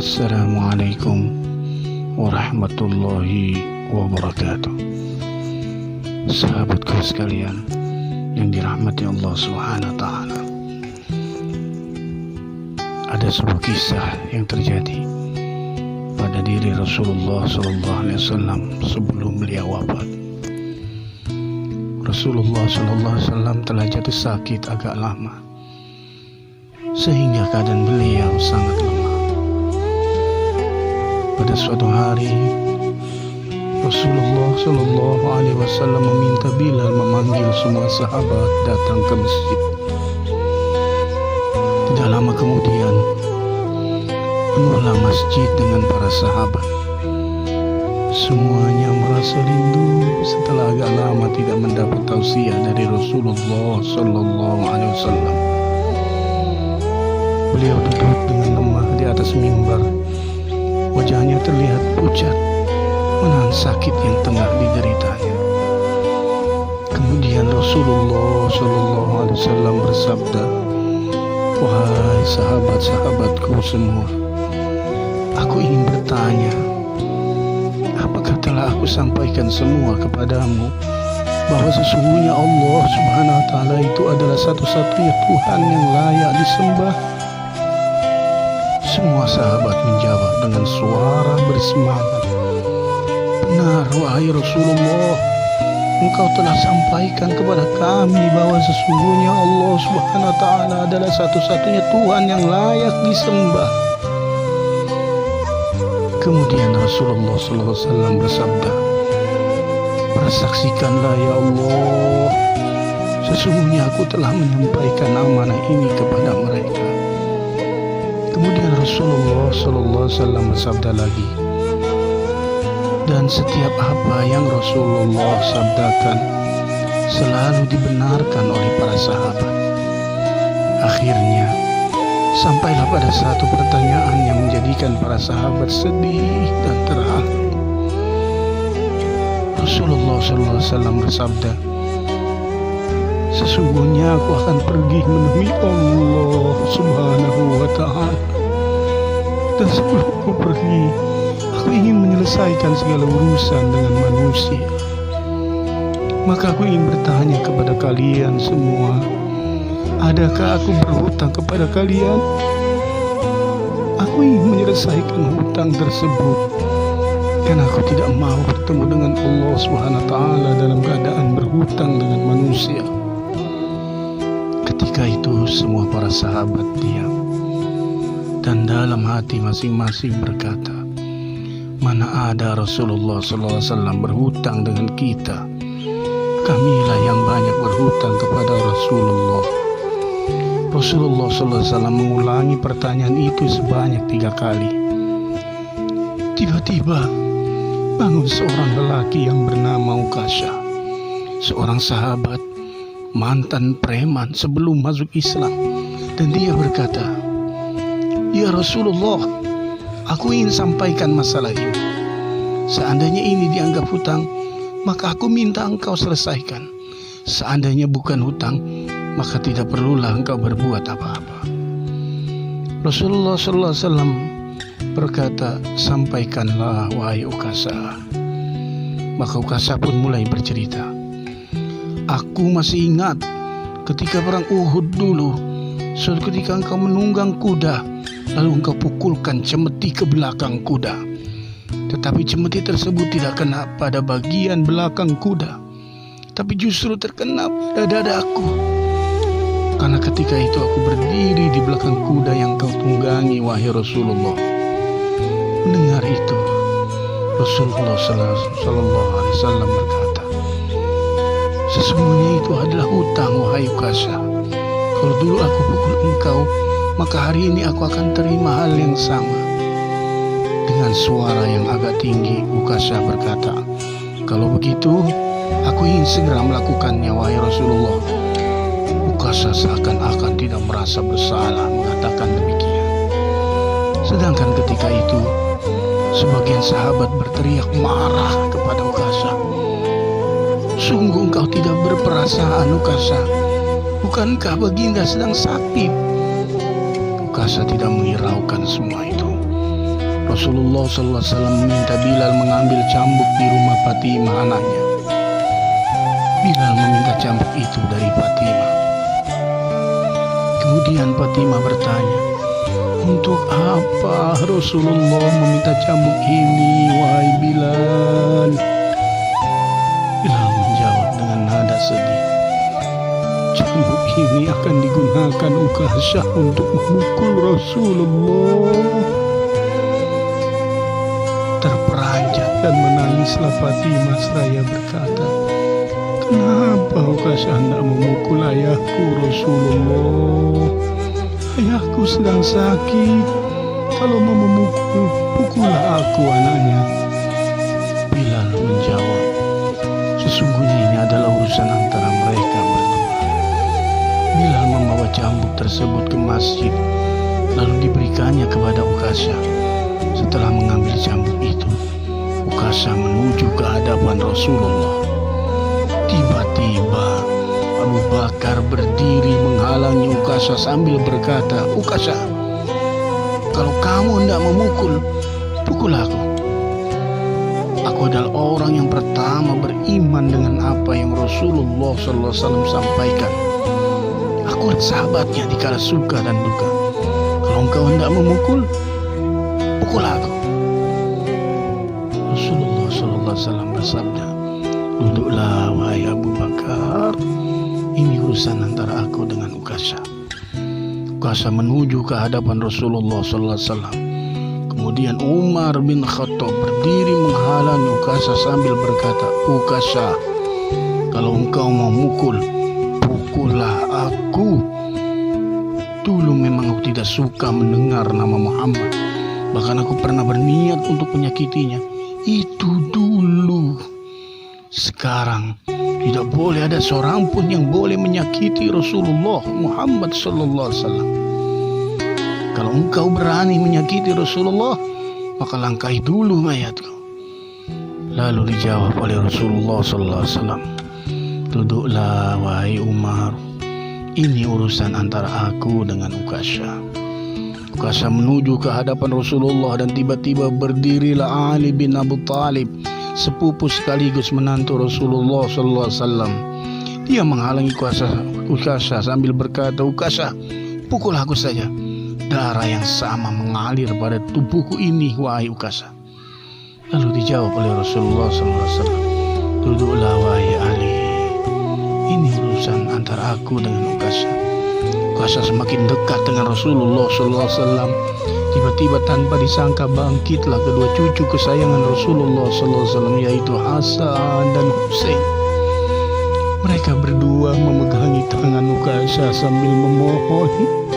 Assalamualaikum warahmatullahi wabarakatuh. Sahabatku sekalian yang dirahmati Allah Subhanahu wa taala. Ada sebuah kisah yang terjadi pada diri Rasulullah SAW sebelum beliau wafat. Rasulullah SAW telah jatuh sakit agak lama, sehingga keadaan beliau sangat lemah. Pada suatu hari, Rasulullah SAW meminta Bilal memanggil semua sahabat datang ke masjid. Tidak lama kemudian, penuhlah masjid dengan para sahabat. Semuanya merasa rindu setelah agak lama tidak mendapat tausiah dari Rasulullah SAW. Beliau duduk dengan lemah di atas mimbar. Wajahnya terlihat pucat, menahan sakit yang tengah dideritanya. Kemudian Rasulullah SAW bersabda, "Wahai sahabat-sahabatku semua, aku ingin bertanya, apakah telah aku sampaikan semua kepadamu bahwa sesungguhnya Allah Subhanahu wa taala itu adalah satu-satunya Tuhan yang layak disembah?" Semua sahabat menjawab dengan suara bersemangat, "Benar, wahai Rasulullah, Engkau telah sampaikan kepada kami bahwa sesungguhnya Allah Subhanahu wa taala adalah satu-satunya Tuhan yang layak disembah." Kemudian Rasulullah SAW bersabda, "Persaksikanlah ya Allah, sesungguhnya aku telah menyampaikan amanah ini kepada mereka." Kemudian Rasulullah SAW bersabda lagi, "Dan setiap apa yang Rasulullah sabdakan selalu dibenarkan oleh para sahabat." Akhirnya sampailah pada satu pertanyaan yang menjadikan para sahabat sedih dan terharu. Rasulullah SAW bersabda, "Sesungguhnya aku akan pergi menemui Allah Subhanahu wa ta'ala. Dan sebelum aku pergi, aku ingin menyelesaikan segala urusan dengan manusia. Maka aku ingin bertanya kepada kalian semua, adakah aku berhutang kepada kalian? Aku ingin menyelesaikan hutang tersebut, karena aku tidak mau bertemu dengan Allah Subhanahu wa ta'ala dalam keadaan berhutang dengan manusia." Ketika itu semua para sahabat diam, dan dalam hati masing-masing berkata, "Mana ada Rasulullah SAW berhutang dengan kita? Kamilah yang banyak berhutang kepada Rasulullah." Rasulullah SAW mengulangi pertanyaan itu sebanyak 3 kali. Tiba-tiba bangun seorang lelaki yang bernama Ukasha, seorang sahabat mantan preman sebelum masuk Islam, dan dia berkata, "Ya Rasulullah, aku ingin sampaikan masalah ini. Seandainya ini dianggap hutang, maka aku minta engkau selesaikan. Seandainya bukan hutang, maka tidak perlulah engkau berbuat apa-apa." Rasulullah SAW berkata, "Sampaikanlah wahai Ukasha." Maka Ukasha pun mulai bercerita, "Aku masih ingat ketika perang Uhud dulu, suatu ketika engkau menunggang kuda, lalu engkau pukulkan cemeti ke belakang kuda. Tetapi cemeti tersebut tidak kena pada bagian belakang kuda, tapi justru terkena pada dadaku. Karena ketika itu aku berdiri di belakang kuda yang kau tunggangi, wahai Rasulullah." Mendengar itu, Rasulullah SAW berkata, "Sesungguhnya itu adalah hutang, wahai Ukasha. Kalau dulu aku pukul engkau, maka hari ini aku akan terima hal yang sama." Dengan suara yang agak tinggi, Ukasha berkata, "Kalau begitu, aku ingin segera melakukannya, wahai Rasulullah." Ukasha seakan-akan tidak merasa bersalah mengatakan demikian. Sedangkan ketika itu, sebagian sahabat berteriak marah kepada Ukasha, "Sungguh engkau tidak berperasaan, Ukasha. Bukankah baginda sedang sakit?" Ukasha tidak menghiraukan semua itu. Rasulullah SAW meminta Bilal mengambil cambuk di rumah Fatimah anaknya. Bilal meminta cambuk itu dari Fatimah. Kemudian Fatimah bertanya, "Untuk apa Rasulullah meminta cambuk ini, wahai Bilal?" Bilal menjawab dengan nada sedih, "Cambuk ini akan digunakan Uqasyah untuk memukul Rasulullah." Terperanjat dan menangislah Fatimah seraya berkata, "Kenapa Uqasyah hendak memukul ayahku Rasulullah? Ayahku sedang sakit. Kalau mau memukul, pukullah aku anaknya." Bilal menjawab, "Sesungguhnya ini adalah urusan antara mereka berdua." Bilal membawa cambuk tersebut ke masjid, lalu diberikannya kepada Uqasyah. Setelah mengambil cambuk itu, Uqasyah menuju ke hadapan Rasulullah. Tiba-tiba Abu Bakar berdiri menghalangi Uqasyah sambil berkata, "Uqasyah, kalau kamu hendak memukul, pukul aku. Aku adalah orang yang pertama beriman dengan apa yang Rasulullah SAW sampaikan. Aku adalah sahabatnya di kala suka dan duka. Kalau engkau hendak memukul, pukul aku." Rasulullah SAW bersabda, "Duduklah wahai Abu Bakar, ini urusan antara aku dengan Uqasyah." Uqasyah menuju ke hadapan Rasulullah SAW. Kemudian Umar bin Khattab berdiri menghalangi Uqasyah sambil berkata, "Uqasyah, kalau engkau mau mukul, pukullah aku. Dulu memang aku tidak suka mendengar nama Muhammad. Bahkan aku pernah berniat untuk menyakitinya. Itu dulu. Sekarang tidak boleh ada seorang pun yang boleh menyakiti Rasulullah Muhammad SAW. Kalau engkau berani menyakiti Rasulullah, maka langkahi dulu mayatku." Lalu dijawab oleh Rasulullah SAW, "Duduklah wahai Umar, ini urusan antara aku dengan Uqasyah." Uqasyah menuju ke hadapan Rasulullah dan tiba-tiba berdirilah Ali bin Abi Thalib, sepupu sekaligus menantu Rasulullah SAW. Dia menghalangi Uqasyah sambil berkata, "Uqasyah, pukul aku saja. Darah yang sama mengalir pada tubuhku ini, wahai Uqasyah." Lalu dijawab oleh Rasulullah SAW, "Duduklah wahai Ali, ini urusan antara aku dengan Uqasyah." Uqasyah semakin dekat dengan Rasulullah SAW. Tiba-tiba tanpa disangka bangkitlah kedua cucu kesayangan Rasulullah SAW, yaitu Hasan dan Husain. Mereka berdua memegangi tangan Uqasyah sambil memohon,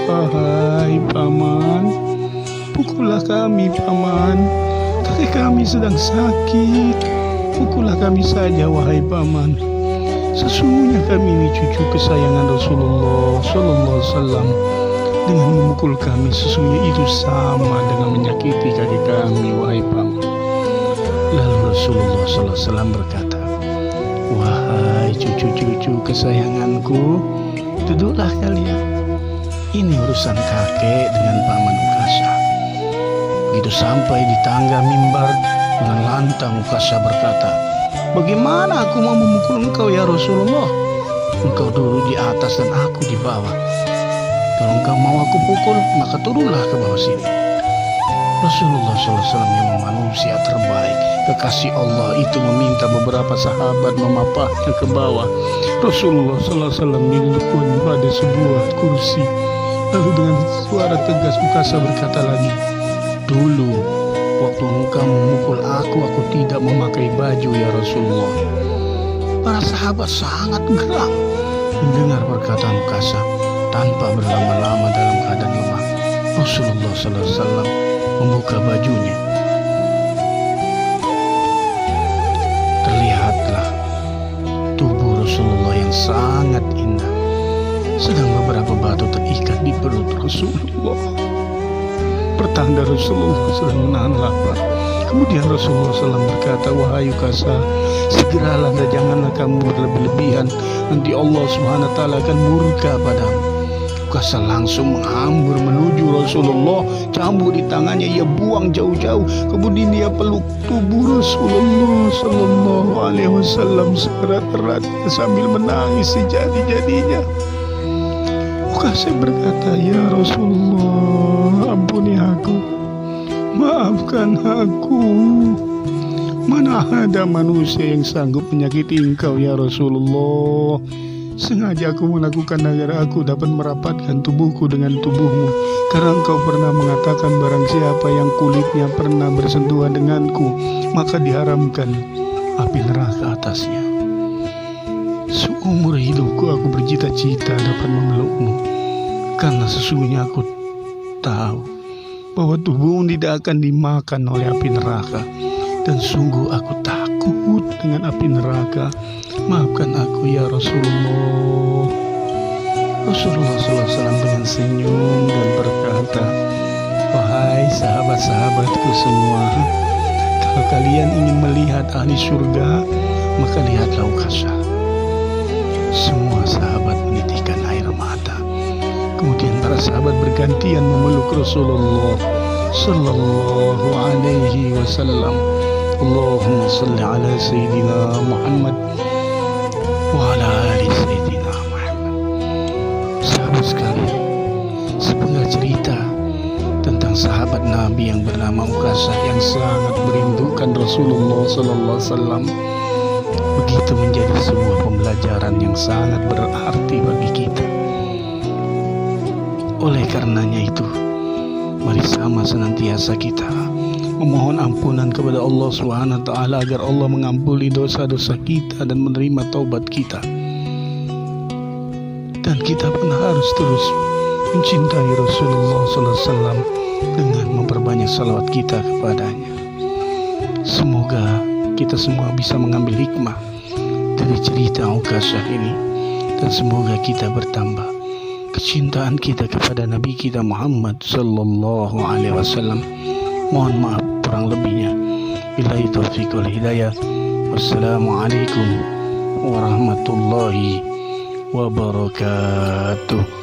"Wahai paman, pukullah kami paman. Kakek kami sedang sakit. Pukullah kami saja wahai paman. Sesungguhnya kami ini cucu kesayangan Rasulullah SAW. Dengan memukul kami, sesungguhnya itu sama dengan menyakiti kakek kami, wahai paman." Lalu Rasulullah SAW berkata, "Wahai cucu-cucu kesayanganku, duduklah kalian. Ini urusan kakek dengan paman Uqasyah." Begitu sampai di tangga mimbar, dengan lantang Uqasyah berkata, "Bagaimana aku mau memukul engkau ya Rasulullah? Engkau duduk di atas dan aku di bawah. Kalau engkau mau aku pukul, maka turunlah ke bawah sini." Rasulullah SAW yang manusia terbaik, kekasih Allah itu, meminta beberapa sahabat memapahnya ke bawah. Rasulullah SAW didudukkan pada sebuah kursi. Lalu dengan suara tegas Uqasyah berkata lagi, "Dulu waktu engkau memukul aku tidak memakai baju ya Rasulullah." Para sahabat sangat geram mendengar perkataan Uqasyah. Tanpa berlama-lama dalam keadaan lemah, Rasulullah SAW membuka bajunya. Terlihatlah tubuh Rasulullah yang sangat indah, sedang beberapa batu terikat di perut Rasulullah. Pertanda Rasulullah sedang menahan lapar. Kemudian Rasulullah SAW berkata, "Wahai Uqasyah, segeralah dan janganlah kamu berlebih-lebihan. Nanti Allah SWT akan murka padamu." Ukasa langsung menghambur menuju Rasulullah, cambuk di tangannya, ia buang jauh-jauh. Kemudian dia peluk tubuh Rasulullah Sallallahu Alaihi Wasallam seerat-erat sambil menangis sejadi-jadinya. Ukasa berkata, "Ya Rasulullah, ampuni aku, maafkan aku. Mana ada manusia yang sanggup menyakiti engkau ya Rasulullah. Sengaja aku melakukan agar aku dapat merapatkan tubuhku dengan tubuhmu. Karena engkau pernah mengatakan barang siapa yang kulitnya pernah bersentuhan denganku, maka diharamkan api neraka atasnya. Seumur hidupku aku bercita-cita dapat memelukmu. Karena sesungguhnya aku tahu bahwa tubuhmu tidak akan dimakan oleh api neraka. Dan sungguh aku takut dengan api neraka. Maafkan aku ya Rasulullah." Rasulullah SAW dengan senyum dan berkata, "Wahai sahabat-sahabatku semua, kalau kalian ingin melihat ahli surga, maka lihatlah Ukasha." Semua sahabat menitikkan air mata. Kemudian para sahabat bergantian memeluk Rasulullah Sallallahu Alaihi Wasallam. Allahumma salli ala Sayyidina Muhammad wa ala ali Sayyidina Muhammad. Sahabat sekalian, sepenggal cerita tentang sahabat Nabi yang bernama Ukasha yang sangat merindukan Rasulullah Sallallahu Alaihi Wasallam, begitu menjadi sebuah pembelajaran yang sangat berarti bagi kita. Oleh karenanya itu, mari sama senantiasa kita memohon ampunan kepada Allah Subhanahu wa taala agar Allah mengampuni dosa-dosa kita dan menerima taubat kita. Dan kita pun harus terus mencintai Rasulullah sallallahu alaihi wasallam dengan memperbanyak salawat kita kepadanya. Semoga kita semua bisa mengambil hikmah dari cerita Ukasha ini, dan semoga kita bertambah kecintaan kita kepada Nabi kita Muhammad sallallahu alaihi wasallam. Mohon maaf kurang lebihnya. Billahi taufiq wal hidayah. Wassalamualaikum warahmatullahi wabarakatuh.